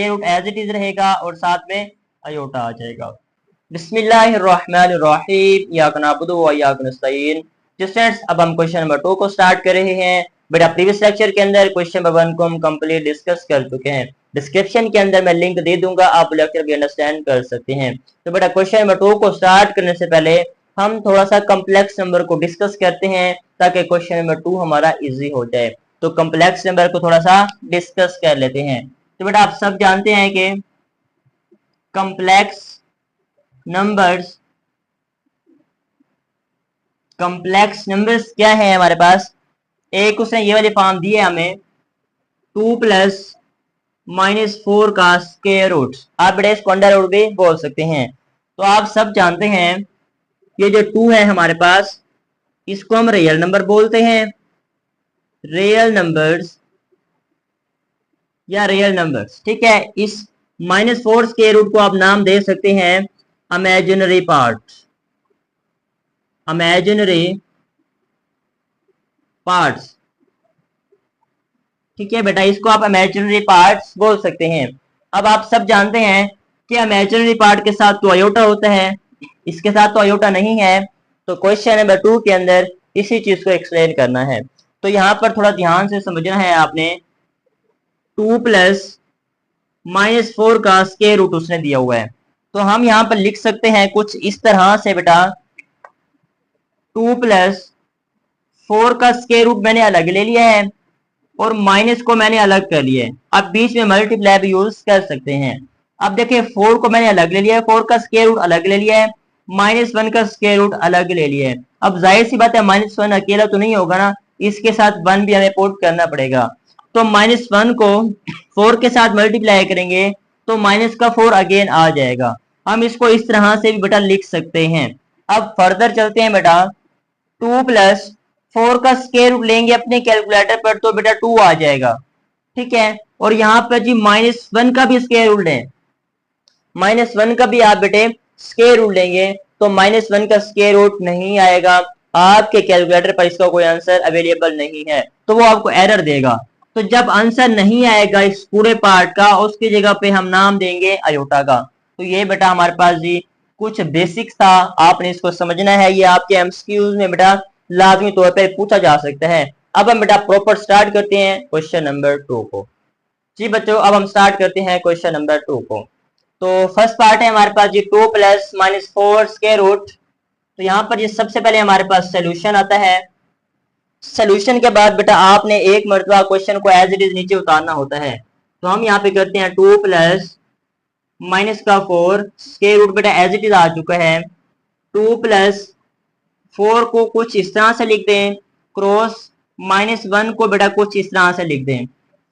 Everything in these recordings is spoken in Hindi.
रूट एज इट इज रहेगा और साथ में अयोटा आ जाएगा। बिस्मिल्लाहिर्रहमानिर्रहीम, इय्याका नअबुदु व इय्याका नस्तईन। स्टूडेंट्स, अब हम क्वेश्चन नंबर 2 को स्टार्ट कर रहे हैं। बेटा प्रीवियस लेक्चर के अंदर क्वेश्चन नंबर 1 को हम कंप्लीट डिस्कस कर चुके हैं। डिस्क्रिप्शन के अंदर मैं लिंक दे दूंगा, आप लेक्चर भी अंडरस्टैंड कर सकते हैं। तो बेटा क्वेश्चन नंबर 2 को स्टार्ट करने से पहले हम थोड़ा सा कम्प्लेक्स नंबर को डिस्कस करते हैं ताकि क्वेश्चन नंबर 2 हमारा इजी हो जाए। तो कम्प्लेक्स नंबर को थोड़ा सा डिस्कस कर लेते हैं। तो बेटा आप सब जानते हैं कि कम्प्लेक्स नंबर्स क्या है हमारे पास। एक उसने ये वाली फॉर्म दी है हमें 2 प्लस -4 का स्क्वायर रूट। आप बेटा इसको अंडर रूट भी बोल सकते हैं। तो आप सब जानते हैं ये जो 2 है हमारे पास, इसको हम रियल नंबर बोलते हैं। रियल नंबर्स या रियल नंबर्स, ठीक है। इस -4 स्क्वायर रूट को आप नाम दे सकते हैं इमेजिनरी पार्ट्स, ठीक है बेटा, इसको आप इमेजिनरी पार्ट्स बोल सकते हैं। अब आप सब जानते हैं कि इमेजिनरी पार्ट के साथ तो अयोटा होता है, इसके साथ तो अयोटा नहीं है। तो क्वेश्चन नंबर 2 के अंदर इसी चीज को एक्सप्लेन करना है। तो यहाँ पर थोड़ा ध्यान से समझना है आपने। 2 प्लस -4 का स्क्वायर रूट उसने दिया हुआ है, तो हम यहाँ पर लिख सकते हैं कुछ इस तरह से बेटा 2 प्लस 4 का स्क्वायर रूट मैंने अलग ले लिया है और माइनस को मैंने अलग कर लिया है। अब बीच में मल्टीप्लाई भी यूज कर सकते हैं। अब देखिए 4 को मैंने अलग ले लिया है, 4 का स्क्वायर रूट अलग ले लिया है, -1 का स्क्वायर रूट अलग ले लिया है। अब जाहिर सी बात है -1 अकेला तो नहीं होगा ना, इसके साथ 1 भी हमें पुट करना पड़ेगा। तो -1 को 4 के साथ मल्टीप्लाई करेंगे तो माइनस का 4 अगेन आ जाएगा। हम इसको इस तरह से भी बेटा लिख सकते हैं। अब फर्दर चलते हैं बेटा, 2 प्लस 4 का स्क्वायर रूट लेंगे अपने कैलकुलेटर पर तो बेटा 2 आ जाएगा, ठीक है। और यहाँ पर जी -1 का भी स्क्वायर रूट लें, -1 का भी आप बेटे स्क्वायर रूट लेंगे तो -1 का स्क्वायर रूट नहीं आएगा। आपके कैलकुलेटर पर इसका कोई आंसर अवेलेबल नहीं है, तो वो आपको एरर देगा। तो जब आंसर नहीं आएगा इस पूरे पार्ट का, उसकी जगह पे हम नाम देंगे अयोटा का। तो ये बेटा हमारे पास जी कुछ बेसिक्स था, आपने इसको समझना है। ये आपके एमसीक्यूज में बेटा लाजमी तौर पर पूछा जा सकता है। अब हम बेटा प्रॉपर स्टार्ट करते हैं क्वेश्चन नंबर 2 को। जी बच्चों, अब हम स्टार्ट करते हैं क्वेश्चन नंबर 2 को। तो फर्स्ट पार्ट है हमारे पास जी 2 प्लस -4 स्क्वायर रूट। तो यहाँ पर ये सबसे पहले हमारे पास सोल्यूशन आता है। सोल्यूशन के बाद बेटा आपने एक मरतबा क्वेश्चन को एज इट इज नीचे उतारना होता है। तो हम यहाँ पे करते हैं 2 प्लस -4 स्क्वायर रूट, बेटा एज इट इज आ चुका है। 2 प्लस 4 को कुछ इस तरह से लिख दें, क्रॉस -1 को बेटा कुछ इस तरह से लिख दें।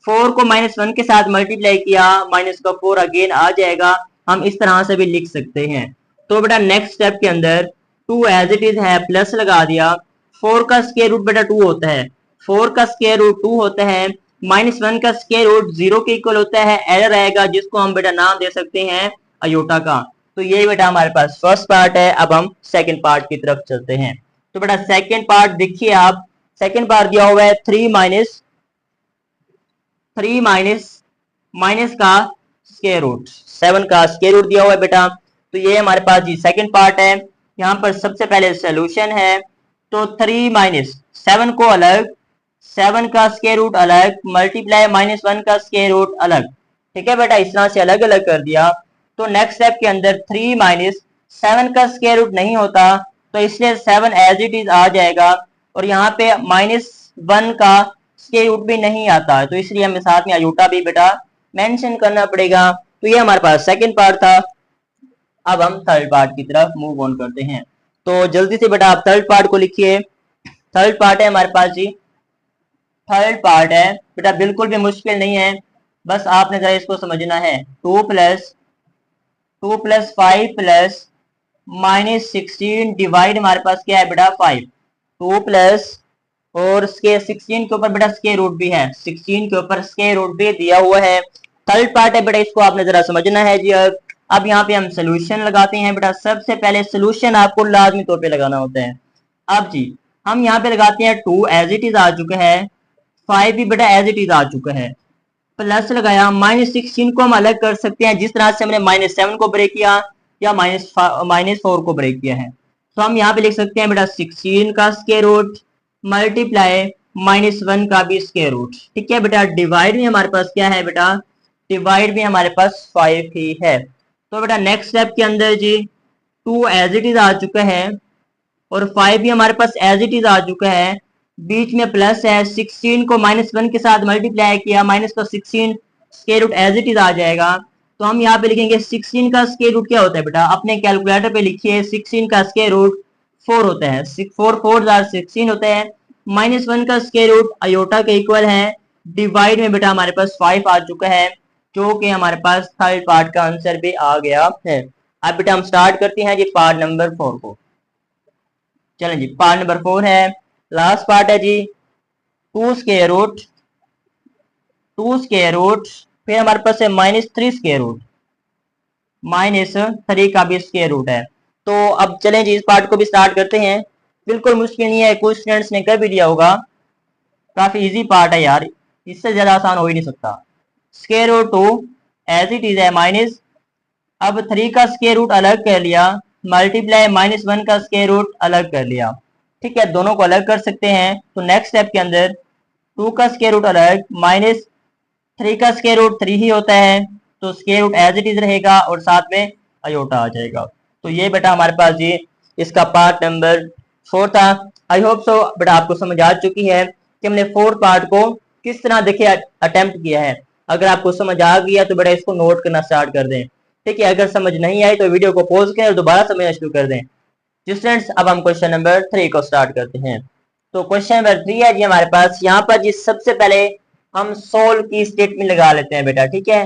4 को -1 के साथ मल्टीप्लाई किया, माइनस का 4 अगेन आ जाएगा। हम इस तरह से भी लिख सकते हैं। तो बेटा नेक्स्ट स्टेप के अंदर 2 एज इट इज है, प्लस लगा दिया। 4 का स्क्वायर रूट बेटा 2 होता है, 4 का स्क्वायर रूट 2 होता है। -1 का स्क्वायर रूट 0 के इक्वल होता है। एरर आएगा जिसको हम बेटा नाम दे सकते हैं अयोटा का। तो ये बेटा हमारे पास फर्स्ट पार्ट है। अब हम सेकंड पार्ट की तरफ चलते हैं। तो बेटा सेकंड पार्ट देखिए आप, सेकंड पार्ट दिया हुआ है 3 माइनस का स्क्वायर रूट, 7 का स्क्वायर रूट दिया हुआ है बेटा। तो ये हमारे पास जी सेकंड पार्ट है। यहाँ पर सबसे पहले सोल्यूशन है। तो 3 -7 को अलग, 7 का स्क्वायर रूट अलग, मल्टीप्लाई -1 का स्क्वायर रूट अलग, ठीक है बेटा, इस तरह से अलग अलग कर दिया। तो नेक्स्ट स्टेप के अंदर 3 -7 का स्क्वायर रूट नहीं होता, तो इसलिए 7 एज इट इज आ जाएगा। और यहाँ पे -1 का स्क्वायर रूट भी नहीं आता, तो इसलिए हमें साथ में अयोटा भी बेटा मेंशन करना पड़ेगा। तो ये हमारे पास सेकंड पार्ट था। अब हम थर्ड पार्ट की तरफ मूव ऑन करते हैं। तो जल्दी से बेटा आप थर्ड पार्ट को लिखिए। थर्ड पार्ट है हमारे पास जी, थर्ड पार्ट है बेटा, बिल्कुल भी मुश्किल नहीं है, बस आपने जरा इसको समझना है। 2 प्लस 5 प्लस -16 डिवाइड हमारे पास क्या है बेटा 5। 2 प्लस और स्क्वायर 16 के ऊपर बेटा स्क्वायर रूट भी है, 16 के ऊपर स्क्वायर रूट भी दिया हुआ है। थर्ड पार्ट है बेटा, इसको आपने जरा समझना है जी। अब यहाँ पे हम सोल्यूशन लगाते हैं बेटा। सबसे पहले सोल्यूशन आपको लाजमी तौर पे लगाना होता है। अब जी हम यहाँ पे लगाते हैं 2 एज इट इज आ चुका है, 5 भी बेटा एज इट इज आ चुका है। प्लस लगाया, -16 को हम अलग कर सकते हैं जिस तरह से हमने -7 को ब्रेक किया या -4 को ब्रेक किया है। तो हम यहाँ पे लिख सकते हैं बेटा 16 का स्क्वायर रूट मल्टीप्लाई -1 का भी स्क्वायर रूट। ठीक है बेटा, डिवाइड में हमारे पास क्या है बेटा, डिवाइड में हमारे पास 5 ही है। तो बेटा नेक्स्ट स्टेप के अंदर जी 2 एज इट इज आ चुका है और 5 भी हमारे पास एज इट इज आ चुका है, बीच में प्लस है, 16 को -1 के साथ मल्टीप्लाई किया, माइनस का 16 square root as it is आ जाएगा। तो हम यहाँ पे लिखेंगे 16 का स्क्वायर रूट क्या होता है बेटा, अपने कैलकुलेटर पे लिखिए, 16 का स्क्वायर रूट 4 होता है, 4 4 16 होता है, -1 का स्क्वायर रूट आयोटा के इक्वल है, डिवाइड में बेटा हमारे पास 5 आ चुका है, जो कि हमारे पास थर्ड पार्ट का आंसर भी आ गया है। अब बेटा हम स्टार्ट करते हैं जी पार्ट नंबर 4 को। चलें जी, पार्ट नंबर 4 है, लास्ट पार्ट है जी 2 स्क्वायर रूट, 2 स्क्वायर रूट, फिर हमारे पास है -3 स्क्वायर रूट, -3 का भी स्क्वायर रूट है। तो अब चलें जी इस पार्ट को भी स्टार्ट करते हैं। बिल्कुल मुश्किल नहीं है, कुछ स्टूडेंट्स ने कर भी दिया होगा, काफी इजी पार्ट है यार, इससे ज्यादा आसान हो ही नहीं सकता। Square root 2 as it is है माइनस, अब 3 का स्क्वायर रूट अलग कर लिया, मल्टीप्लाई -1 का स्क्वायर रूट अलग कर लिया। ठीक है, दोनों को अलग कर सकते हैं। तो नेक्स्ट स्टेप के अंदर 2 का स्क्वायर रूट अलग, -3 का स्क्वायर रूट 3 ही होता है, तो square root as it is रहेगा और साथ में अयोटा आ जाएगा। तो ये बेटा हमारे पास ये इसका पार्ट नंबर 4 था। आई होप सो बेटा आपको समझ आ चुकी है कि हमने 4 पार्ट को किस तरह देखे अटेम्प्ट किया है। अगर आपको समझ आ गया तो बेटा इसको नोट करना स्टार्ट कर दें। ठीक है, अगर समझ नहीं आई तो वीडियो को पॉज करें और दोबारा समझना शुरू कर दें। स्टूडेंट्स अब हम क्वेश्चन नंबर 3 को स्टार्ट करते हैं। तो क्वेश्चन नंबर 3 है जी हमारे पास, यहाँ पर जी सबसे पहले हम सोल्व की स्टेटमेंट लगा लेते हैं बेटा। ठीक है,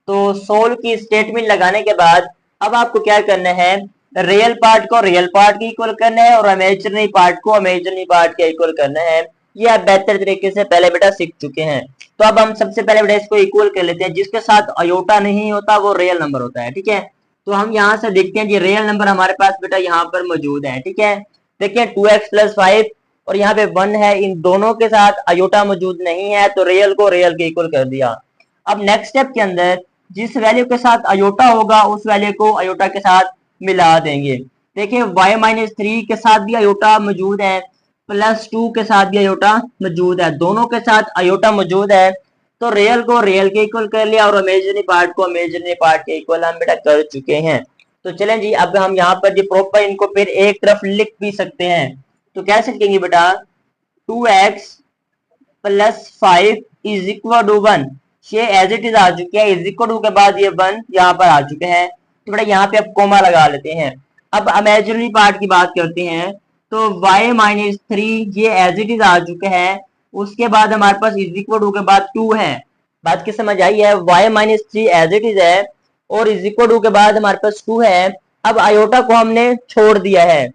तो सोल्व की स्टेटमेंट लगाने के बाद अब आपको क्या करना है, रियल पार्ट को रियल पार्ट के इक्वल करना है और इमेजिनरी पार्ट को इमेजिनरी पार्ट के इक्वल करना है। ये आप बेहतर तरीके से पहले बेटा सीख चुके हैं। तो अब हम सबसे पहले बेटा इसको इक्वल कर लेते हैं, जिसके साथ अयोटा नहीं होता वो रियल नंबर होता है। ठीक है, तो हम यहाँ से देखते हैं जी रियल नंबर हमारे पास बेटा यहाँ पर मौजूद है। ठीक है, देखिए 2x + 5 और यहाँ पे 1 है, इन दोनों के साथ अयोटा मौजूद नहीं है, तो रियल को रियल के इक्वल कर दिया। अब नेक्स्ट स्टेप के अंदर जिस वैल्यू के साथ अयोटा होगा उस वैल्यू को अयोटा के साथ मिला देंगे। देखिए y-3 के साथ भी अयोटा मौजूद है, +2 के साथ भी अयोटा मौजूद है, दोनों के साथ अयोटा मौजूद है, तो रियल को रियल के इक्वल कर लिया और इमेजिनरी पार्ट को इमेजिनरी पार्ट के इक्वल हम बेटा कर चुके हैं। तो चलें जी अब हम यहाँ पर जी प्रॉपर इनको फिर एक तरफ लिख भी सकते हैं। तो कैसे लिखेंगे बेटा, 2x + 5 = 1, ये एज इट इज आ चुके हैं, = के बाद ये 1 यहाँ पर आ चुके हैं, तो बेटा यहाँ पे अब कोमा लगा लेते हैं। अब इमेजिनरी पार्ट की बात करते हैं, तो y-3 ये एज इट इज आ चुके हैं, उसके बाद हमारे पास = के बाद 2 है। बात की समझ आई है, y-3 एज इट इज है और = के बाद हमारे पास 2 है। अब अयोटा को हमने छोड़ दिया है,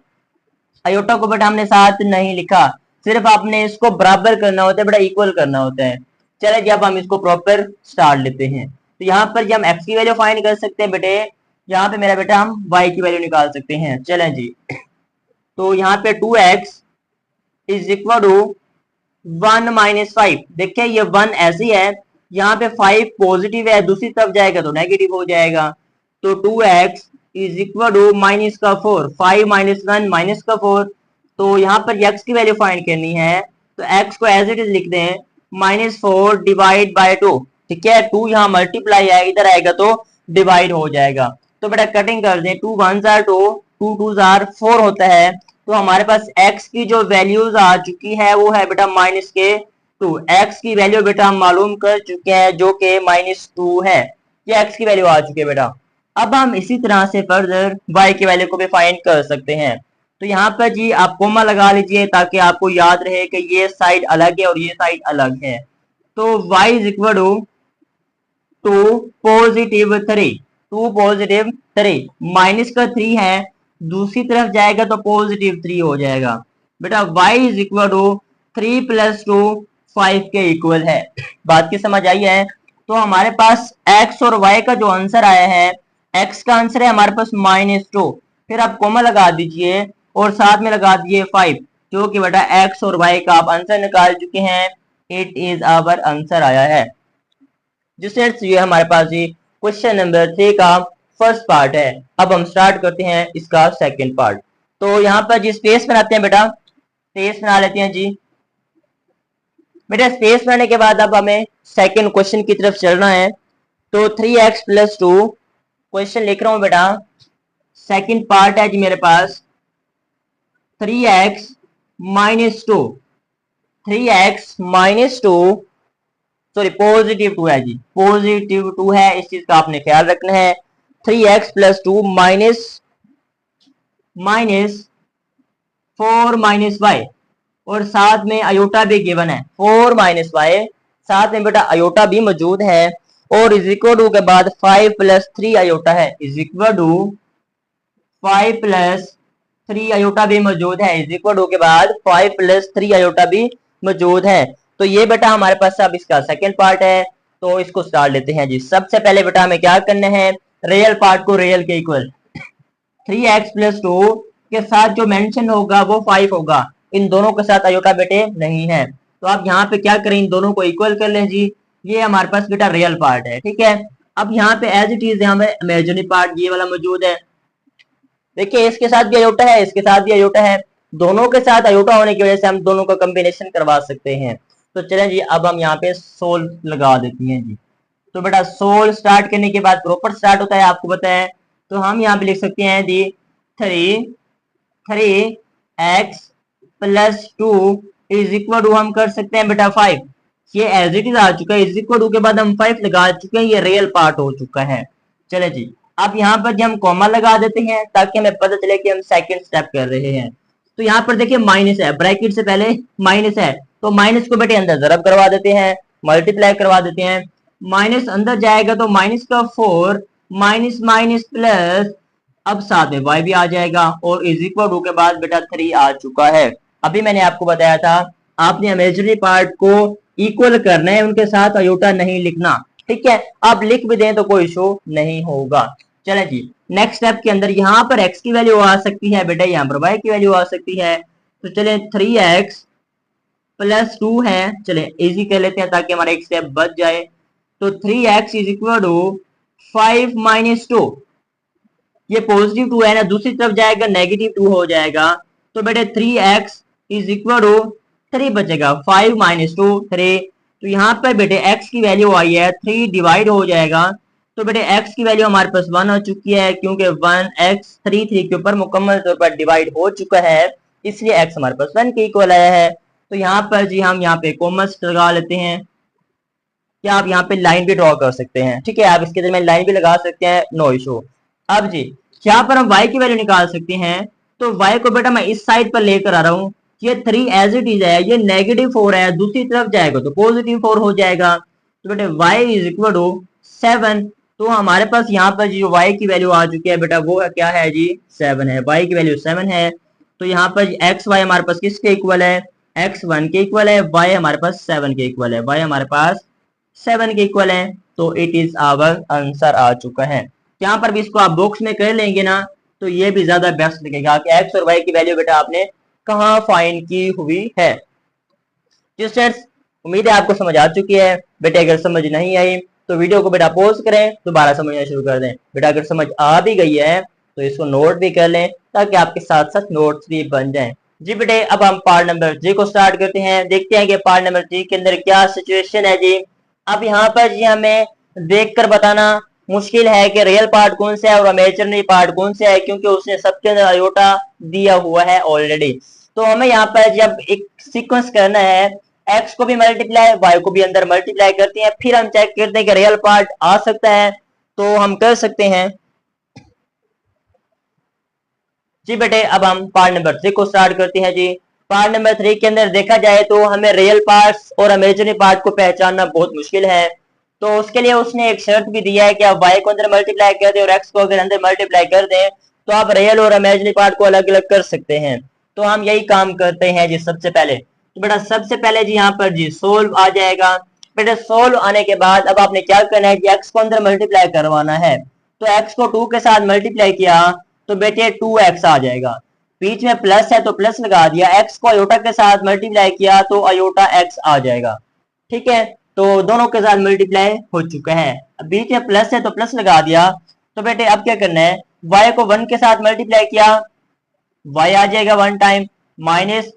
अयोटा को बेटा हमने साथ नहीं लिखा, सिर्फ आपने इसको बराबर करना होता है बेटा, इक्वल करना होता है। चले जी अब हम इसको प्रॉपर स्टार्ट लेते हैं। तो यहाँ पर जब हम x की वैल्यू फाइंड कर सकते हैं बेटे, यहाँ पे मेरा बेटा हम y की वैल्यू निकाल सकते हैं। चलें जी, तो यहाँ पे 2x = 1 - 5, देखिए ये 1 ऐसी है, यहाँ पे 5 पॉजिटिव है, दूसरी तरफ जाएगा तो नेगेटिव हो जाएगा। तो 2x = -4, 5 - 1 -4, तो यहाँ पर x की वैल्यू फाइंड करनी है, तो x को एज इट इज लिख दें, -4 / 2। ठीक है, 2 यहाँ मल्टीप्लाई है, इधर आएगा तो डिवाइड हो जाएगा। तो बेटा कटिंग कर दें, 2 1s are 2, 2 2s are 4 होता है। तो हमारे पास x की जो वैल्यूज आ चुकी है वो है बेटा -2। x की वैल्यू बेटा हम मालूम कर चुके हैं जो कि -2 है, ये x की वैल्यू आ चुकी है बेटा। अब हम इसी तरह से फर्दर y की वैल्यू को भी फाइंड कर सकते हैं। तो यहाँ पर जी आप कोमा लगा लीजिए ताकि आपको याद रहे कि ये साइड अलग है और ये साइड अलग है। तो y = 2 +3, 2 +3, माइनस का 3 है, दूसरी तरफ जाएगा तो +3 हो जाएगा। बेटा y = 3 + 2 5 के इक्वल है। बात की समझ आई है? तो हमारे पास x और y का जो आंसर आया है, x का आंसर है हमारे पास -2, फिर आप कोमा लगा दीजिए और साथ में लगा दीजिए 5, जो कि बेटा x और y का आप आंसर निकाल चुके हैं। इट इज आवर आंसर आया है। जिससे ये हमारे पास जी क्वेश्चन नंबर 3 का फर्स्ट पार्ट है। अब हम स्टार्ट करते हैं इसका सेकंड पार्ट। तो यहाँ पर जी स्पेस बनाते हैं बेटा, स्पेस बना लेते हैं जी बेटा। स्पेस बनाने के बाद अब हमें सेकंड क्वेश्चन की तरफ चलना है। तो 3x+2 क्वेश्चन लिख रहा हूं बेटा, सेकंड पार्ट है जी मेरे पास 3x -2, 3x-2 सॉरी +2 है जी, +2 है, इस चीज का आपने ख्याल रखना है। 3x+2 -4 - y और साथ में अयोटा भी गिवन है, 4 - y, साथ में बेटा अयोटा भी मौजूद है और इज इक्वल टू के बाद 5 + 3 अयोटा है, इज इक्वल टू 5 + 3 अयोटा भी मौजूद है, इज इक्वल टू के बाद 5 + 3 अयोटा भी मौजूद है। तो ये बेटा हमारे पास अब इसका सेकंड पार्ट है। तो इसको स्टार्ट लेते हैं जी। सबसे पहले बेटा हमें क्या करना है, रियल पार्ट को रियल के इक्वल 3x+2 के साथ जो मेंशन होगा वो 5 होगा, इन दोनों के साथ अयोटा बेटे नहीं है। तो आप यहाँ पे क्या करें, इन दोनों को इक्वल कर लें जी। ये हमारे पास बेटा रियल पार्ट है, ठीक है। अब यहाँ पे एज इट इज यहाँ पे इमेजिनरी पार्ट ये वाला मौजूद है। देखिए इसके साथ भी अयोटा है, इसके साथ भी अयोटा है, दोनों के साथ अयोटा होने की वजह से हम दोनों का कॉम्बिनेशन करवा सकते हैं। तो चलें जी, अब हम यहाँ पे सोल लगा देती हैं जी। तो बेटा सोल स्टार्ट करने के बाद प्रॉपर स्टार्ट होता है, आपको पता है। तो हम यहाँ पे लिख सकते हैं दी 3x+2 इज इक्वल टू हम कर सकते हैं बेटा 5। ये एज इट इज आ चुका है, इज इक्वल टू के बाद हम 5 लगा चुके हैं, ये रियल पार्ट हो चुका है। चले जी, अब यहाँ पर हम कॉमा लगा देते हैं ताकि हमें पता चले कि हम सेकंड स्टेप कर रहे हैं। तो यहाँ पर देखिए माइनस है, ब्रैकेट से पहले माइनस है, तो माइनस को बेटे अंदर जरब करवा देते हैं, मल्टीप्लाई करवा देते हैं। माइनस अंदर जाएगा तो माइनस का 4 माइनस माइनस प्लस, अब साथ में y भी आ जाएगा और इज इक्वल टू के बाद बेटा 3 आ चुका है। अभी मैंने आपको बताया था आपने इमेजिनरी पार्ट को इक्वल करना है, उनके साथ अयोटा नहीं लिखना, ठीक है। आप लिख भी दें तो कोई इशू नहीं होगा। चले जी, नेक्स्ट स्टेप के अंदर यहाँ पर x की वैल्यू आ सकती है बेटा, यहाँ पर y की वैल्यू आ सकती है। तो चले 3x+2 है, चले इजी कर लेते हैं ताकि हमारा एक स्टेप बच जाए। तो 3x इज इक्वल टू 5 - 2, ये पॉजिटिव 2 है ना, दूसरी तरफ जाएगा नेगेटिव 2 हो जाएगा। तो बेटे 3x इज इक्वल टू 3 बचेगा, 5 - 2 3। तो यहाँ पर बेटे x की वैल्यू आई है 3 डिवाइड हो जाएगा। तो बेटे x की वैल्यू हमारे पास 1 हो चुकी है, क्योंकि 1x 3 के ऊपर मुकम्मल तौर पर डिवाइड हो चुका है, इसलिए x हमारे पास 1 के इक्वल आया है। तो यहाँ पर जी हम यहाँ पे कॉमर्स लगा लेते हैं, क्या आप यहाँ पे लाइन भी ड्रॉ कर सकते हैं, ठीक है, आप इसके दरमियान लाइन भी लगा सकते हैं, नो इशू। अब जी यहाँ पर हम y की वैल्यू निकाल सकते हैं। तो y को बेटा मैं इस साइड पर लेकर आ रहा हूँ, ये 3 एज इट इज है, ये -4 है, दूसरी तरफ जाएगा तो +4 हो जाएगा। तो बेटे y इज इक्वल टू 7। तो हमारे पास यहाँ पर जो y की वैल्यू आ चुकी है बेटा वो क्या है जी, 7 है, y की वैल्यू 7 है। तो यहाँ पर x y हमारे पास किसके इक्वल है, x 1 के इक्वल है, y हमारे पास 7 के इक्वल है, y हमारे पास 7 के इक्वल है। तो इट इज आवर आंसर आ चुका है। यहाँ पर भी इसको आप बॉक्स में कर लेंगे ना तो ये भी ज्यादा बेस्ट लगेगा कि x और y की वैल्यू बेटा आपने कहाँ फाइंड की हुई है। जी स्टूडेंट्स, उम्मीद है आपको समझ आ चुकी है। बेटा अगर समझ नहीं आई तो वीडियो को बेटा पॉज करें, दोबारा समझना शुरू कर दें। बेटा अगर समझ आ भी गई है तो इसको नोट भी कर लें ताकि आपके साथ साथ नोट्स भी बन जाएं। जी बेटे अब हम पार्ट नंबर 3 को स्टार्ट करते हैं, देखते हैं कि पार्ट नंबर 3 के अंदर क्या सिचुएशन है जी। अब यहाँ पर जी हमें देखकर बताना मुश्किल है कि रियल पार्ट कौन सा है और इमेजिनरी पार्ट कौन सा है, क्योंकि उसने सबके अंदर अयोटा दिया हुआ है ऑलरेडी। तो हमें यहाँ पर जब एक सीक्वेंस करना है, x को भी मल्टीप्लाई y को भी अंदर मल्टीप्लाई करते हैं, फिर हम चेक करते हैं कि रियल पार्ट आ सकता है, तो हम कर सकते हैं। जी बेटे अब हम पार्ट नंबर 3 को स्टार्ट करते हैं जी। पार्ट नंबर 3 के अंदर देखा जाए तो हमें रियल पार्ट्स और इमेजिनरी पार्ट को पहचानना बहुत मुश्किल है। तो उसके लिए उसने एक शर्त भी दिया है कि आप y को अंदर मल्टीप्लाई कर दें और x को अगर अंदर मल्टीप्लाई कर दें तो आप रियल और इमेजिनरी पार्ट को अलग अलग कर सकते हैं। तो हम यही काम करते हैं जी। सबसे पहले तो बेटा सबसे पहले जी यहाँ पर जी सोल्व आ जाएगा। बेटा सोल्व आने के बाद अब आपने क्या करना है कि x को अंदर मल्टीप्लाई करवाना है। तो x को 2 के साथ मल्टीप्लाई किया तो बेटे 2x आ जाएगा, बीच में प्लस है तो प्लस लगा दिया, x को अयोटा के साथ मल्टीप्लाई किया तो अयोटा x आ जाएगा, ठीक है। तो दोनों के साथ मल्टीप्लाई हो चुका है। अब बीच में प्लस है तो प्लस लगा दिया। तो बेटे अब क्या करना है, y को 1 के साथ मल्टीप्लाई किया, y आ जाएगा 1 टाइम, माइनस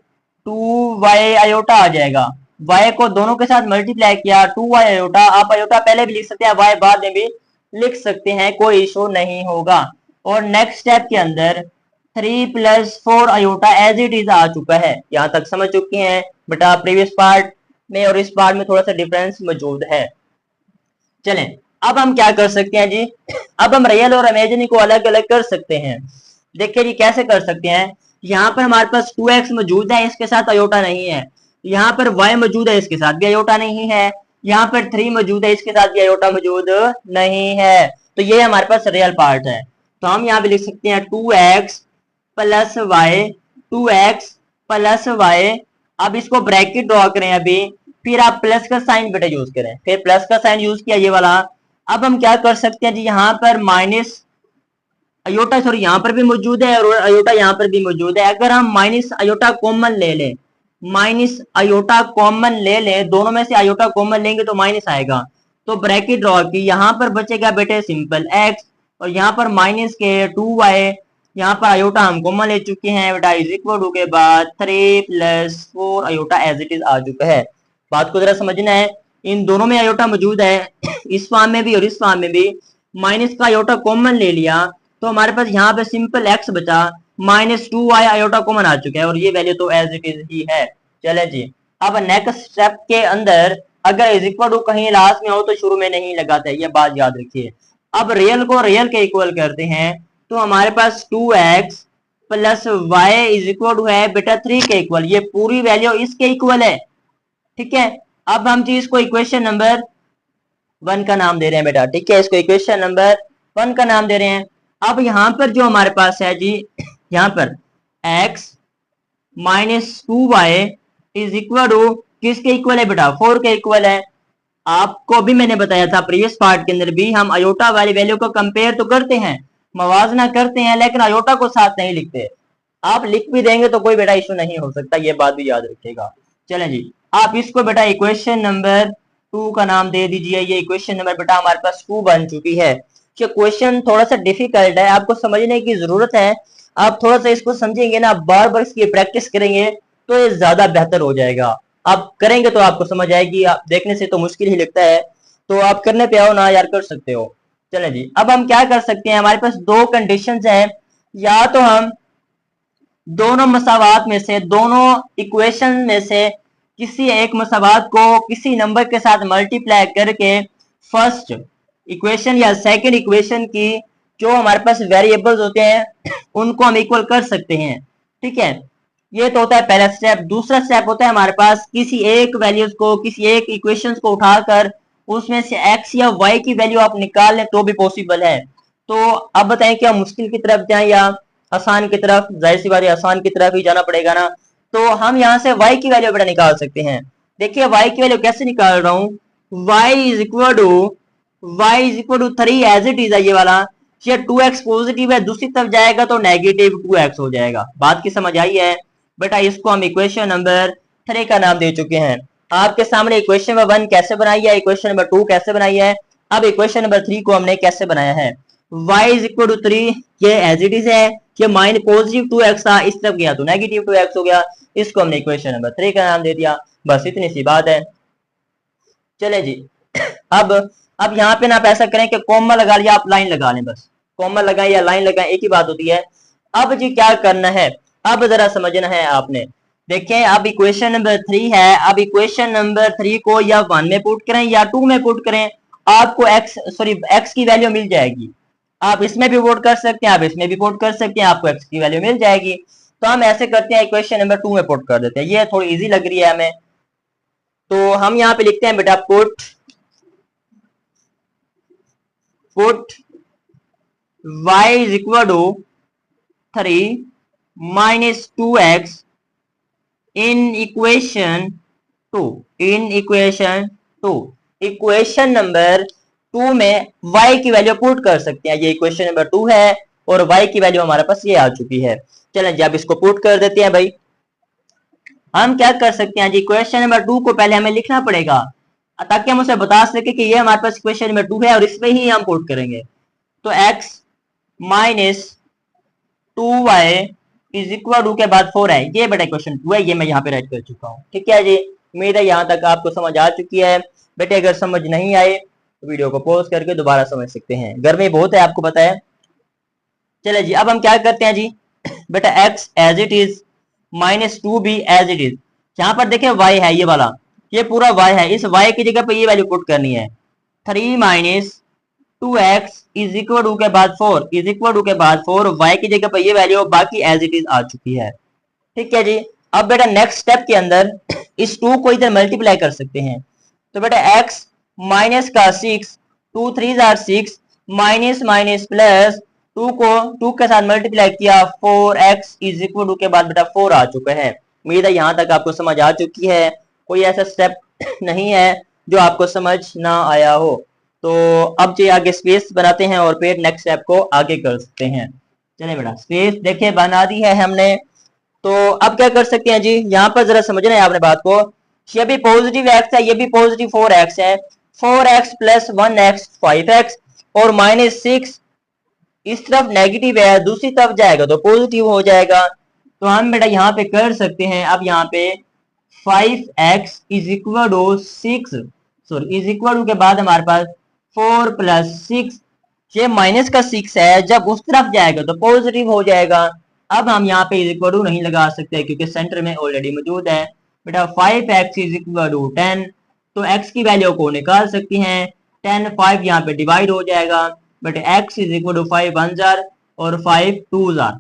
2y आयोटा आ जाएगा। y को दोनों के साथ मल्टीप्लाई किया 2y आयोटा, आप आयोटा पहले भी लिख सकते हैं, y बाद में भी लिख सकते हैं, कोई इशू नहीं होगा। और नेक्स्ट स्टेप के अंदर 3 + 4 आयोटा एज इट इज आ चुका है। यहां तक समझ चुके हैं बेटा, प्रीवियस पार्ट में और इस पार्ट में थोड़ा सा डिफरेंस मौजूद है। चलें अब हम क्या कर सकते हैं जी, अब हम रियल और इमेजिनरी को अलग अलग कर सकते हैं। देखिए जी कैसे कर सकते हैं, यहाँ पर हमारे पास 2x मौजूद है, इसके साथ आयोटा नहीं है। यहाँ पर y मौजूद है, इसके साथ भी आयोटा नहीं है। यहाँ पर 3 मौजूद है, इसके साथ भी आयोटा मौजूद नहीं है। तो ये हमारे पास रियल पार्ट है। तो हम यहाँ पे लिख सकते हैं 2x + y, 2x + y। अब इसको ब्रैकेट ड्रॉ करें अभी, फिर आप प्लस का साइन बेटा यूज करें, फिर प्लस का साइन यूज किया ये वाला। अब हम क्या कर सकते हैं जी, यहाँ पर माइनस अयोटा, सॉरी यहाँ पर भी मौजूद है और अयोटा यहाँ पर भी मौजूद है। अगर हम माइनस अयोटा कॉमन ले लें, माइनस अयोटा कॉमन ले लें, दोनों में से अयोटा कॉमन लेंगे तो माइनस आएगा। तो ब्रैकेट ड्रॉ की, यहाँ पर बचेगा बेटे सिंपल x, और यहाँ पर माइनस के 2y, यहाँ पर अयोटा हम कॉमन ले चुके हैं बेटा, इज इक्वल टू के बाद 3 + 4 अयोटा एज इट इज आ चुका है। बात को जरा समझना है, इन दोनों में अयोटा मौजूद है, इस फॉर्म में भी और इस फॉर्म में भी। माइनस का अयोटा कॉमन ले लिया तो हमारे पास यहाँ पे सिंपल x बचा, -2y अयोटा कॉमन आ चुका है, और ये वैल्यू तो एज इट इज ही है। चले जी, अब नेक्स्ट स्टेप के अंदर अगर इज इक्वल टू कहीं लास्ट में हो तो शुरू में नहीं लगाता है, ये बात याद रखिए। अब रियल को रियल के इक्वल करते हैं, तो हमारे पास 2x + y is equal to है बेटा 3 के इक्वल, ये पूरी वैल्यू इसके इक्वल है। ठीक है, अब हम जी इसको इक्वेशन नंबर 1 का नाम दे रहे हैं बेटा, ठीक है, इसको इक्वेशन नंबर 1 का नाम दे रहे हैं। अब यहाँ पर जो हमारे पास है जी, यहाँ पर x - 2y is equal to किसके इक्वल है बेटा, 4 के इक्वल है। आपको भी मैंने बताया था प्रीवियस पार्ट के अंदर भी, हम अयोटा वाली वैल्यू को कंपेयर तो करते हैं, मवाजना करते हैं, लेकिन अयोटा को साथ नहीं लिखते। आप लिख भी देंगे तो कोई बेटा इशू नहीं हो सकता, ये बात भी याद रखिएगा। चलें जी, आप इसको बेटा इक्वेशन नंबर 2 का नाम दे दीजिए। ये इक्वेशन नंबर बेटा हमारे पास 2 बन चुकी है। ये क्वेश्चन थोड़ा सा डिफिकल्ट है, आपको समझने की जरूरत है। आप थोड़ा सा इसको समझेंगे ना, बार बार इसकी प्रैक्टिस करेंगे तो ये ज्यादा बेहतर हो जाएगा। आप करेंगे तो आपको समझ आएगी, आप देखने से तो मुश्किल ही लगता है, तो आप करने पे आओ ना यार, कर सकते हो। चले जी, अब हम क्या कर सकते हैं, हमारे पास 2 कंडीशंस हैं, या तो हम दोनों मसावात में से, दोनों इक्वेशन में से किसी एक मसावात को किसी नंबर के साथ मल्टीप्लाई करके फर्स्ट इक्वेशन या सेकंड इक्वेशन की जो हमारे पास वेरिएबल्स होते हैं उनको हम इक्वल कर सकते हैं। ठीक है, ये तो होता है पहला स्टेप। दूसरा स्टेप होता है हमारे पास किसी एक वैल्यूज को, किसी एक इक्वेशन को उठाकर उसमें से x या y की वैल्यू आप निकाल लें तो भी पॉसिबल है। तो अब बताएं क्या मुश्किल की तरफ जाएं या आसान की तरफ, जाहिर सी बात है आसान की तरफ ही जाना पड़ेगा ना। तो हम यहाँ से y की वैल्यू बेटा निकाल सकते हैं। देखिए y की वैल्यू कैसे निकाल रहा हूँ, y is equal to 3 as it is है ये वाला। ये 2x पॉजिटिव है, दूसरी तरफ जाएगा तो नेगेटिव 2x हो जाएगा। बात की समझ आई है बेटा, इसको हम इक्वेशन नंबर 3 का नाम दे चुके हैं। आपके सामने इक्वेशन नंबर 1 कैसे बनाई है, इक्वेशन नंबर 2 कैसे बनाई है, अब इक्वेशन नंबर 3 को हमने कैसे बनाया है। y इज इक्वल टू 3, ये एज इट इज है, ये माइनस पॉजिटिव 2x था, इस तरफ गया तो नेगेटिव 2x हो गया, इसको हमने इक्वेशन नंबर 3 का नाम दे दिया। बस इतनी सी बात है। चले जी, अब यहाँ पे ना आप ऐसा करें कि कॉमा लगा लिया, आप लाइन लगा लें, बस कॉमा लगाएं या लाइन लगाएं एक ही बात होती है। अब जी क्या करना है, अब जरा समझना है आपने। देखें अब इक्वेशन नंबर 3 है, अब इक्वेशन नंबर 3 को या 1 में पुट करें या 2 में पुट करें, आपको x की वैल्यू मिल जाएगी। आप इसमें भी पुट कर सकते हैं, आप इसमें भी पुट कर सकते हैं, आपको x की वैल्यू मिल जाएगी। तो हम ऐसे करते हैं, इक्वेशन नंबर 2 में पुट कर देते हैं, ये थोड़ी इजी लग रही है हमें। तो हम यहाँ पे लिखते हैं बेटा put y is equal to 3 minus 2x in equation 2, equation number 2 में y की वैल्यू पुट कर सकते हैं। ये इक्वेशन नंबर 2 है और y की वैल्यू हमारे पास ये आ चुकी है। चलें जब इसको पुट कर देते हैं भाई, हम क्या कर सकते हैं जी, इक्वेशन नंबर 2 को पहले हमें लिखना पड़ेगा। ताकि हम उसे बता सके कि ये हमारे पास इक्वेशन नंबर 2 है और इसमें ही हम पुट करेंगे। तो x minus 2y is equal to के बाद 4 है, ये बेटा इक्वेशन 2 है, ये मैं यहाँ पे राइट कर चुका हूँ। ठीक है जी, उम्मीद है यहाँ तक आपको समझ आ चुकी है। बेटे अगर समझ नहीं आए तो वीडियो को पॉज करके दोबारा समझ सकते हैं, गर्मी बहुत है आपको पता है। चले जी, अब हम क्या करते हैं जी, बेटा x as it is minus 2b as it is, यहाँ पर देखें y है, ये वाला ये पूरा y है, इस y की जगह पे ये वैल्यू पुट करनी है। 3 minus 2x is equal to के बाद 4 इज इक्वल टू के बाद 4, y की जगह पे ये वैल्यू बाकी एज इट इज आ चुकी है। ठीक है जी, अब बेटा नेक्स्ट स्टेप के अंदर इस 2 को इधर मल्टीप्लाई कर सकते हैं। तो बेटा x माइनस का 6, 2 3 आर 6, माइनस माइनस प्लस 2 को 2 के साथ मल्टीप्लाई किया, 4x इज इक्वल टू के बाद बेटा 4 आ चुका है। उम्मीद है यहाँ तक आपको समझ आ चुकी है, कोई ऐसा स्टेप नहीं है जो आपको समझ ना आया हो। तो अब जी आगे स्पेस बनाते हैं और फिर नेक्स्ट स्टेप को आगे कर सकते हैं। चलिए बेटा स्पेस देखिए बना दी है हमने। तो अब क्या कर सकते हैं जी, यहाँ पर जरा समझना है आपने बात को, ये भी पॉजिटिव x है, ये भी पॉजिटिव 4x है, 4x प्लस 1x 5x और माइनस 6 इस तरफ नेगेटिव है, दूसरी तरफ जाएगा तो पॉजिटिव हो जाएगा। तो हम बेटा यहाँ पे कर सकते हैं, अब यहाँ पे 5x is equal to 6, sorry is equal to के बाद हमारे पास 4 प्लस 6, ये माइनस का 6 है, जब उस तरफ जाएगा तो पॉजिटिव हो जाएगा। अब हम यहाँ पे इज इक्वल टू नहीं लगा सकते क्योंकि सेंटर में ऑलरेडी मौजूद है। बेटा 5x इज इक्वल टू 10, तो x की वैल्यू को निकाल सकते हैं, 10 5 यहाँ पे डिवाइड हो जाएगा। But x is equal to 5 1 जार और 5 2 जार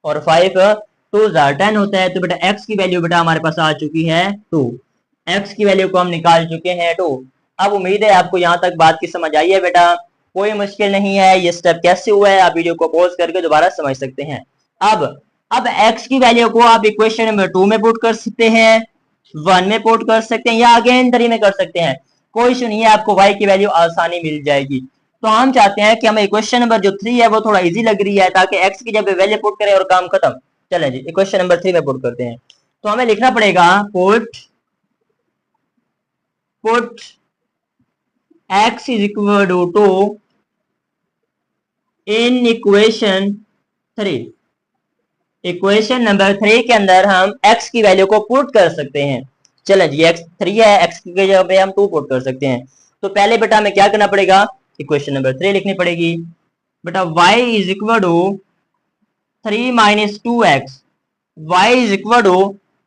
और 5 2 जार 10 होता है। तो बेटा x की वैल्यू बेटा हमारे पास आ चुकी है 2, x की वैल्यू को हम निकाल चुके हैं 2। अब उम्मीद है आपको यहाँ तक बात की समझ आई है बेटा, कोई मुश्किल नहीं है। ये स्टेप कैसे हुआ है आप वीडियो को पॉज करके दोबारा समझ सकते हैं। अब x की वैल्यू को आप इक्वेशन नंबर 2 में पुट कर सकते हैं, 1 में पुट कर सकते हैं या अगेन 3 में कर सकते हैं, कोई इशू नहीं है, आपको y की वैल्यू आसानी मिल जाएगी। तो हम चाहते हैं कि हमें इक्वेशन नंबर जो 3 है वो थोड़ा इजी लग रही है ताकि x की जब वैल्यू पुट करें और काम खत्म। चलें जी इक्वेशन नंबर 3 में पुट करते हैं। तो हमें लिखना पड़ेगा put x is equal to 2 in equation 3। Equation number 3 के अंदर हम x की वैल्यू को पुट कर सकते हैं। चलें जी x 3 है, x की जगह पे हम 2 पुट कर सकते हैं। तो पहले बेटा हमें क्या करना पड़ेगा, इक्वेशन नंबर 3 लिखनी पड़ेगी। बेटा y is equal to 3 minus 2x, y is equal to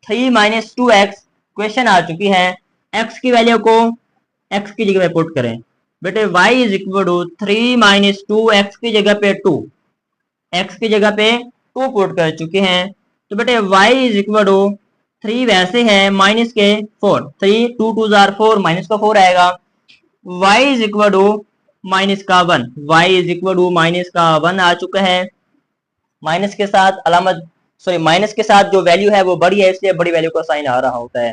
3 minus 2x, question आ चुकी है। x की वैल्यू को x की जगह पे पुट करें। बेटे y is equal to 3 minus 2x की जगह पे 2, x की जगह पे 2 पुट कर चुके हैं। तो बेटे y इज इक्वल टू 3 वैसे है माइनस के 4, 3 2 2 जार 4 माइनस का 4 आएगा। y is equal to minus का 1, y is equal to minus का 1 आ चुका है। माइनस के साथ अलामत सॉरी माइनस के साथ जो वैल्यू है वो बड़ी है, इसलिए बड़ी वैल्यू का साइन आ रहा होता है।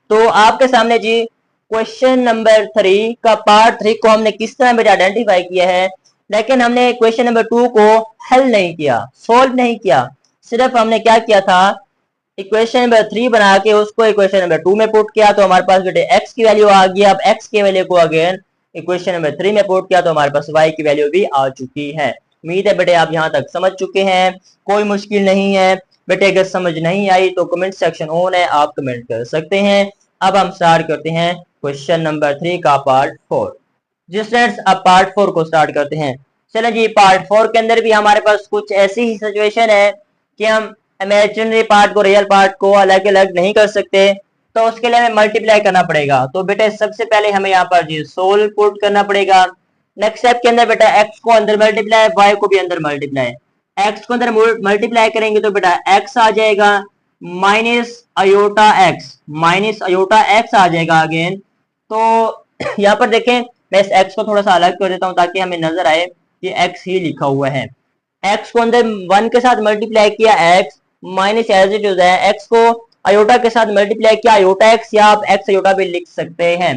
तो आपके सामने जी क्वेश्चन नंबर 3 का पार्ट 3 को हमने किस तरह बेटा आइडेंटिफाई किया है, लेकिन हमने क्वेश्चन नंबर 2 को हल नहीं किया, सोल्व नहीं किया, सिर्फ हमने क्या किया था, इक्वेशन नंबर 3 बना के उसको इक्वेशन नंबर 2 में पुट किया तो हमारे पास बेटे x की वैल्यू आ गई। अब x की वैल्यू को अगेन इक्वेशन नंबर 3 में पुट किया तो हमारे पास y की वैल्यू भी आ चुकी है। उम्मीद है बेटे आप यहाँ तक समझ चुके हैं, कोई मुश्किल नहीं है। बेटे अगर समझ नहीं आई तो कमेंट सेक्शन ऑन है, आप कमेंट कर सकते हैं। अब हम स्टार्ट करते हैं क्वेश्चन नंबर 3 का पार्ट 4। जी स्टूडेंट्स अब पार्ट 4 को स्टार्ट करते हैं। चलो जी पार्ट 4 के अंदर भी हमारे पास कुछ ऐसी ही सिचुएशन है कि हम इमेजिनरी पार्ट को रियल पार्ट को अलग अलग नहीं कर सकते, तो उसके लिए हमें मल्टीप्लाई करना पड़ेगा। तो बेटे सबसे पहले हमें यहाँ पर जी सोल पुट करना पड़ेगा। नेक्स्ट स्टेप के अंदर बेटा x को अंदर मल्टीप्लाई, y को भी अंदर मल्टीप्लाई। x को अंदर मल्टीप्लाई करेंगे तो बेटा x आ जाएगा माइनस अयोटा x आ जाएगा अगेन। तो यहाँ पर देखें मैं इस x को थोड़ा सा अलग कर देता हूँ ताकि हमें नजर आए कि x ही लिखा हुआ है। x को अंदर 1 के साथ मल्टीप्लाई किया x minus as it is है, x को अयोटा के साथ मल्टीप्लाई किया अयोटा x, या आप x अयोटा भी लिख सकते हैं।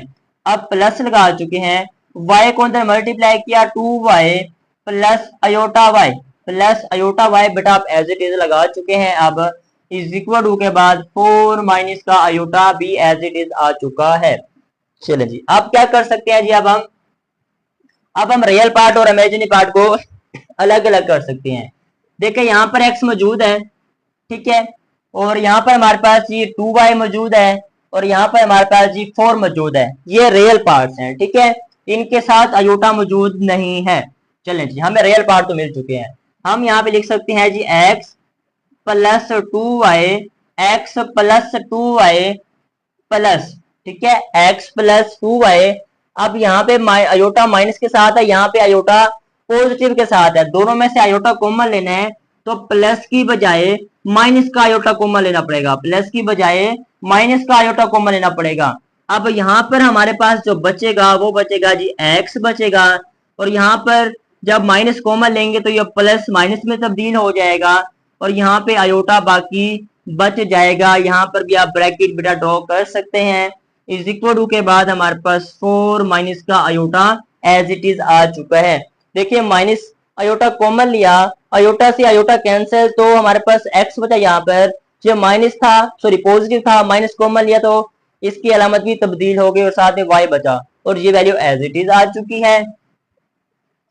अब प्लस लगा चुके हैं, y को अंदर मल्टीप्लाई किया 2y प्लस अयोटा y बेटा आप एज इट इज लगा चुके हैं। अब इज इक्वल टू के बाद 4 माइनस का अयोटा भी एज इट इज आ चुका है। चलिए जी, अब क्या कर सकते हैं जी, अब हम रियल पार्ट और इमेजिनरी पार्ट को अलग अलग कर सकते हैं। देखिए यहाँ पर x मौजूद है, ठीक है, और यहाँ पर हमारे पास ये 2y मौजूद है, और यहाँ पर हमारे पास जी 4 मौजूद है। ये रियल पार्ट्स हैं, ठीक है, इनके साथ अयोटा मौजूद नहीं है। चलें जी, हमें रियल पार्ट तो मिल चुके हैं। हम यहाँ पे लिख सकते हैं जी x plus 2y, x plus 2y plus, ठीक है, x प्लस 2y। अब यहाँ पे अयोटा माइनस के साथ है, यहाँ पे अयोटा पॉजिटिव के साथ है, दोनों में से अयोटा कॉमन लेना है, तो प्लस की बजाय माइनस का अयोटा कॉमन लेना पड़ेगा, प्लस की बजाय माइनस का अयोटा कॉमन लेना पड़ेगा। अब यहाँ पर हमारे पास जो बचेगा वो बचेगा जी x बचेगा, और यहाँ पर जब माइनस कॉमन लेंगे तो ये प्लस माइनस में तब्दील हो जाएगा, और यहाँ पे अयोटा बाकी बच जाएगा। यहाँ पर भी आप ब्रैकेट बेटा ड्रॉ कर सकते हैं। इज इक्वल टू के बाद हमारे पास 4 माइनस का अयोटा एज इट इज आ चुका है। देखिए माइनस अयोटा कॉमन लिया, अयोटा से अयोटा कैंसिल, तो हमारे पास x बचा। यहाँ पर जो माइनस था, सॉरी पॉजिटिव था, माइनस कॉमन लिया तो इसकी अलामत भी तब्दील हो गई और साथ में y बचा, और ये वैल्यू एज इट इज आ चुकी है।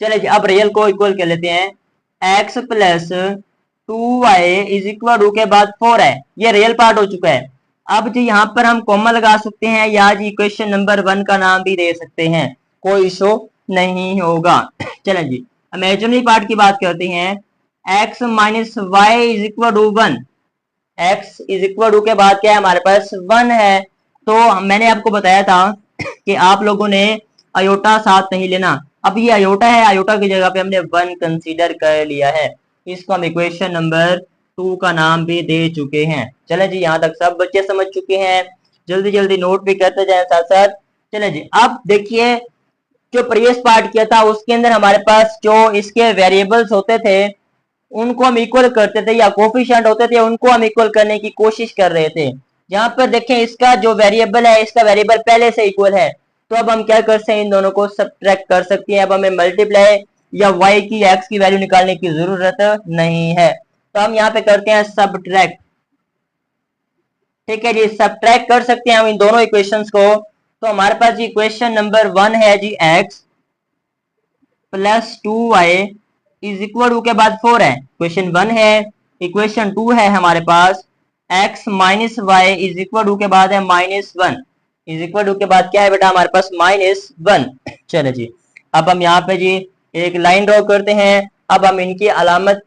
चलिए जी, अब रियल को इक्वल कर लेते हैं। x plus 2y is equal to के बाद 4 है, ये रियल पार्ट हो चुका है। अब जी यहाँ पर हम कॉमन लगा सकते हैं, या जी इक्वेशन नंबर 1 का नाम भी दे सकते हैं, कोई इशू नहीं होगा। चलें जी, इमेजिनरी पार्ट की बात करते हैं। x minus y is equal to 1, x is equal to के बाद क्या है हमारे पास 1 है। तो मैंने आपको बताया था कि आप लोगों ने अयोटा साथ नहीं लेना। अब ये अयोटा है, अयोटा की जगह पे हमने 1 कंसीडर कर लिया है, इसको हम इक्वेशन नंबर 2 का नाम भी दे चुके हैं। चले जी, यहाँ तक सब बच्चे समझ चुके हैं, जल्दी जल्दी नोट भी करते जाए साथ साथ। चले जी, अब देखिए जो प्रीवियस पार्ट किया था उसके अंदर हमारे पास जो इसके वेरिएबल्स होते थे उनको हम इक्वल करते थे, या कोफिशिएंट होते थे उनको हम इक्वल करने की कोशिश कर रहे थे। यहाँ पर देखें इसका जो वेरिएबल है, इसका वेरिएबल पहले से इक्वल है, तो अब हम क्या कर सकते हैं, इन दोनों को सब्ट्रैक्ट कर सकते हैं। अब हमें मल्टीप्लाई या y की x की वैल्यू निकालने की जरूरत नहीं है, तो हम यहाँ पे करते हैं सब्ट्रैक्ट। ठीक है जी, सब्ट्रैक्ट कर सकते हैं हम इन दोनों इक्वेशंस को। तो हमारे पास जी इक्वेशन नंबर 1 है जी x plus 2y is equal to के बाद 4 है, इक्वेशन 1 है। इक्वेशन 2 है हमारे पास x minus y is equal to के बाद है -1, इज इक्वल टू के बाद क्या है बेटा हमारे पास -1। चलो जी, अब हम यहाँ पे जी एक लाइन ड्रॉ करते हैं। अब हम इनकी अलामत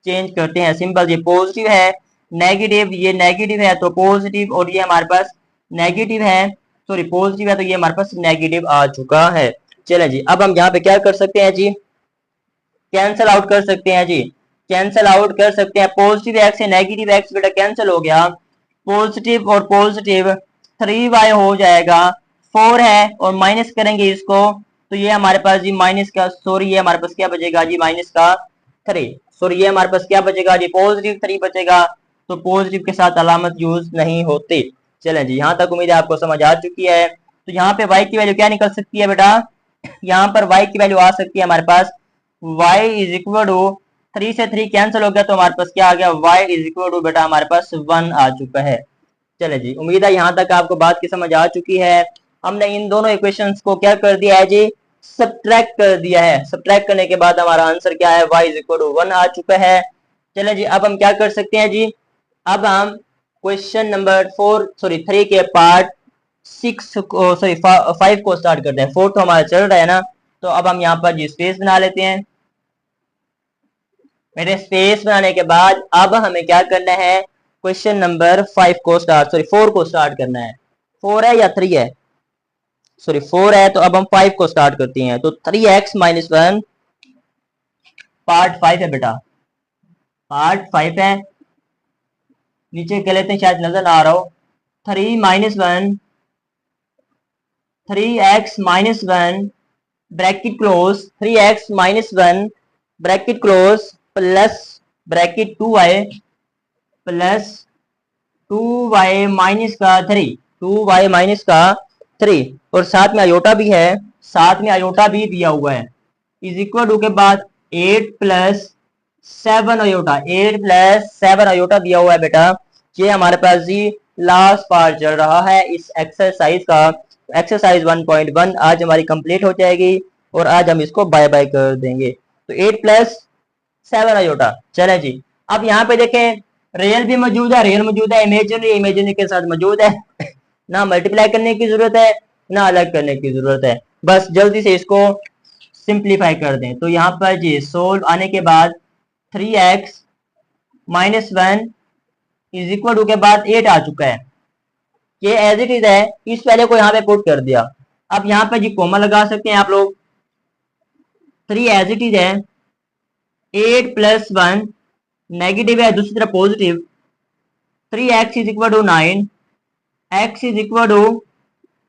चेंज करते हैं, सिंपल जी, पॉजिटिव है नेगेटिव, ये नेगेटिव है तो पॉजिटिव, और ये हमारे पास नेगेटिव है, सॉरी पॉजिटिव है तो ये हमारे पास नेगेटिव आ चुका है। चले जी, अब हम यहाँ पे क्या कर सकते हैं जी, कैंसल आउट कर सकते हैं जी, कैंसल आउट कर सकते हैं। पॉजिटिव एक्स से नेगेटिव एक्स बेटा कैंसिल हो गया, पॉजिटिव और पॉजिटिव 3y हो जाएगा, 4 है और माइनस करेंगे इसको तो ये हमारे पास जी माइनस का, सॉरी ये हमारे पास क्या बचेगा जी माइनस का 3, सॉरी ये हमारे पास क्या बचेगा जी पॉजिटिव 3 बचेगा, तो पॉजिटिव के साथ अलामत यूज नहीं होती। चलें जी, यहाँ तक उम्मीद है आपको समझ आ चुकी है। तो यहाँ पे y की वैल्यू क्या निकल सकती है बेटा, यहाँ पर y की वैल्यू आ सकती है हमारे पास y इज इक्वल टू 3 से 3 कैंसिल हो गया तो हमारे पास क्या आ गया, y इज इक्वल टू बेटा हमारे पास 1 आ चुका है। चले जी, उम्मीद है यहाँ तक आपको बात की समझ आ चुकी है। हमने इन दोनों इक्वेशंस को क्या कर दिया है जी, सब्ट्रैक्ट कर दिया है। सब्ट्रैक्ट करने के बाद हमारा आंसर क्या है, y इज इक्वल टू 1 आ चुका है। चले जी, अब हम क्या कर सकते हैं जी, अब हम क्वेश्चन नंबर 3 के पार्ट 6 को, सॉरी 5 को स्टार्ट करते हैं। 4 तो हमारा चल रहा है ना, तो अब हम यहाँ पर जी स्पेस बना लेते हैं। मेरे स्पेस बनाने के बाद अब हमें क्या करना है, क्वेश्चन नंबर 5 को स्टार्ट, सॉरी 4 को स्टार्ट करना है। 4 है या 3 है, सॉरी 4 है, तो अब हम 5 को स्टार्ट करते हैं। तो 3x माइनस 1 पार्ट 5 है बेटा, पार्ट 5 है, नीचे कर लेते हैं, शायद नजर ना आ रहा हो। 3 minus 1, 3x minus 1 bracket close, 3x minus 1 bracket close plus bracket 2y plus 2y minus का 3, 2y माइनस का 3, और साथ में अयोटा भी है, साथ में अयोटा भी दिया हुआ है, इज इक्वल टू के बाद 8 प्लस 7 अयोटा, 8 प्लस 7 अयोटा दिया हुआ है बेटा। ये हमारे पास जी लास्ट पार्ट चल रहा है इस एक्सरसाइज का, एक्सरसाइज 1.1 आज हमारी कंप्लीट हो जाएगी और आज हम इसको बाय बाय कर देंगे। तो 8 प्लस 7 आयोटा। चले जी, अब यहाँ पे देखें रियल भी मौजूद है, रियल मौजूद है, इमेजिनरी के साथ मौजूद है ना मल्टीप्लाई करने की जरूरत है ना अलग करने की जरूरत है, बस जल्दी से इसको सिंप्लीफाई कर दें। तो यहाँ पर जी सोल्व आने के बाद 3x minus 1 is equal to के बाद 8 आ चुका है, ये एज इट इज है, इस वैल्यू को यहाँ पे पुट कर दिया। अब यहाँ पे जी कोमा लगा सकते हैं आप लोग, 3 एज इट इज है, 8 प्लस 1 नेगेटिव है, दूसरी तरफ positive, 3x is equal to 9, x is equal to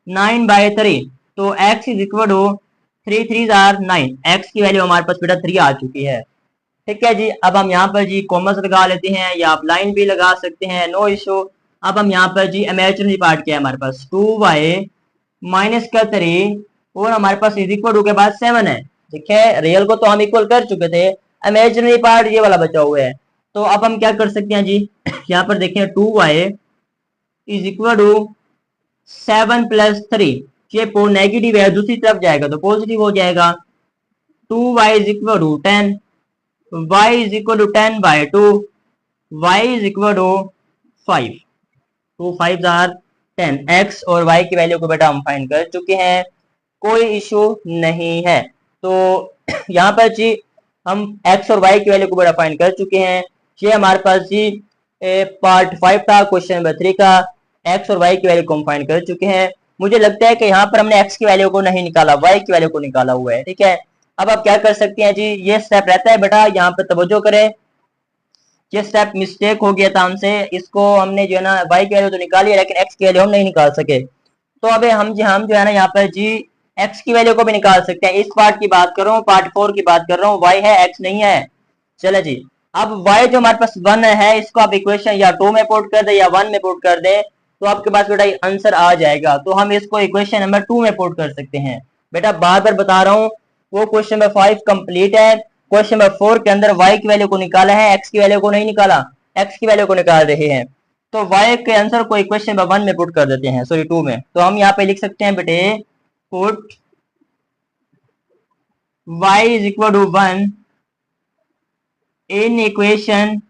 9/3, तो x is equal to 3 3 are 9, x की वैल्यू हमारे पास बेटा 3 आ चुकी है। ठीक है जी, अब हम यहाँ पर जी कॉमर्स लगा लेते हैं या आप लाइन भी लगा सकते हैं, नो इशू। अब हम यहाँ पर जी इमेजिनरी पार्ट क्या है हमारे पास, 2y माइनस का 3 और हमारे पास इज इक्वल टू के बाद 7 है। ठीक है, रियल को तो हम इक्वल कर चुके थे, इमेजिनरी पार्ट ये वाला बचा हुआ है। तो अब हम क्या कर सकते हैं जी, यहाँ पर देखें 2y is equal to 7 plus 3, ये नेगेटिव है, दूसरी तरफ जाएगा तो पॉजिटिव हो जाएगा। 2y is equal to 10, y is equal to 10/2, y is equal to 5, 2 5 are 10, x और y की वैल्यू को बेटा हम फाइंड कर चुके हैं, कोई इशू नहीं है। तो यहाँ पर जी हम x और y की वैल्यू को बेटा फाइंड कर चुके हैं। ये हमारे पास जी पार्ट 5 था, क्वेश्चन नंबर 3 का, x और y की वैल्यू को हम फाइंड कर चुके हैं। मुझे लगता है कि यहाँ पर हमने x की वैल्यू को नहीं निकाला, y की वैल्यू को निकाला हुआ है। ठीक है, अब आप क्या कर सकते हैं जी, ये स्टेप रहता है बेटा, यहाँ पर तवज्जो करें, ये स्टेप मिस्टेक हो गया था हमसे, इसको हमने जो है ना y की वैल्यू तो निकाली है लेकिन x की वैल्यू हम नहीं निकाल सके। तो अब हम जो है ना यहाँ पर जी x की वैल्यू को भी निकाल सकते हैं। इस पार्ट की बात कर रहा हूँ, पार्ट 4 की बात कर रहा हूँ, y है x नहीं है। चले जी, अब y जो हमारे पास 1 है, इसको आप इक्वेशन या 2 में पुट कर दे या 1 में पुट कर दे तो आपके पास बेटा आंसर आ जाएगा। तो हम इसको इक्वेशन नंबर 2 में पुट कर सकते हैं। बेटा बार बार बता रहा हूँ, वो क्वेश्चन नंबर 5 कंप्लीट है, क्वेश्चन नंबर 4 के अंदर y की वैल्यू को निकाला है, x की वैल्यू को नहीं निकाला, x की वैल्यू को निकाल रहे हैं। तो y के आंसर को इक्वेशन नंबर 1 में पुट कर देते हैं, सॉरी 2 में। तो हम यहाँ पे लिख सकते हैं बेटे put y is equal to 1 in equation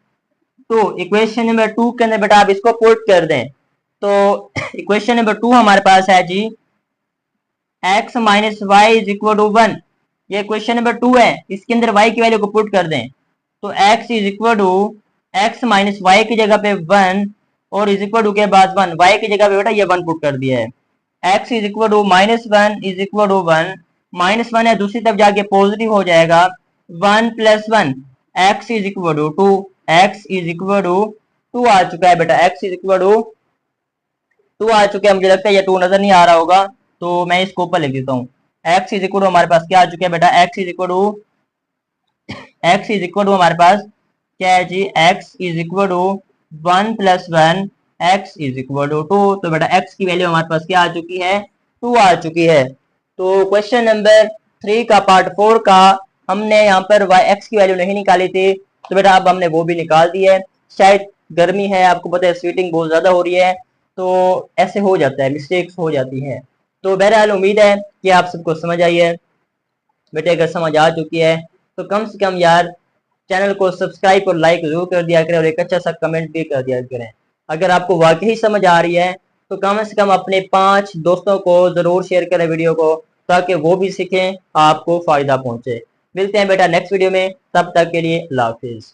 2, equation number 2 के अंदर बेटा आप इसको पुट कर दें। तो इक्वेशन नंबर 2 हमारे पास है जी x minus y is equal to 1, ये क्वेश्चन नंबर 2 है, इसके अंदर y की वैल्यू को पुट कर दें। तो x is equal to x minus y की जगह पे 1 और इज इक्वल टू के बाद 1, y की जगह पे बेटा ये 1 पुट कर दिया है। x is equal to minus 1 is equal to 1, minus 1 है, दूसरी तरफ जाके पॉजिटिव हो जाएगा, 1 plus 1, x is equal to 2, x is equal to 2 आ चुका है बेटा, x इज इक्वल टू 2 आ चुका है। मुझे लगता है ये 2 नजर नहीं आ रहा होगा तो मैं इसको ऊपर लिख देता हूँ। x इज इक्वल टू हमारे पास क्या आ चुका है बेटा, x इज इक्वल टू हमारे पास क्या है जी, x is equal to 1 plus 1, x is equal to 2। तो बेटा x की वैल्यू हमारे पास क्या आ चुकी है, 2 आ चुकी है। तो क्वेश्चन नंबर 3 का पार्ट 4 का हमने यहाँ पर x की वैल्यू नहीं निकाली थी, तो बेटा अब हमने वो भी निकाल दी है। शायद गर्मी है, आपको पता है स्वेटिंग बहुत ज्यादा हो रही है, तो ऐसे हो जाता है, मिस्टेक्स हो जाती है। तो बहरहाल उम्मीद है कि आप सबको समझ आई है। बेटे अगर समझ आ चुकी है तो कम से कम यार चैनल को सब्सक्राइब और लाइक जरूर कर दिया करें और एक अच्छा सा कमेंट भी कर दिया करें। अगर आपको वाकई समझ आ रही है तो कम से कम अपने 5 दोस्तों को जरूर शेयर करें वीडियो को, ताकि वो भी सीखें, आपको फायदा पहुंचे। मिलते हैं बेटा नेक्स्ट वीडियो में, तब तक के लिए अल्लाह हाफिज।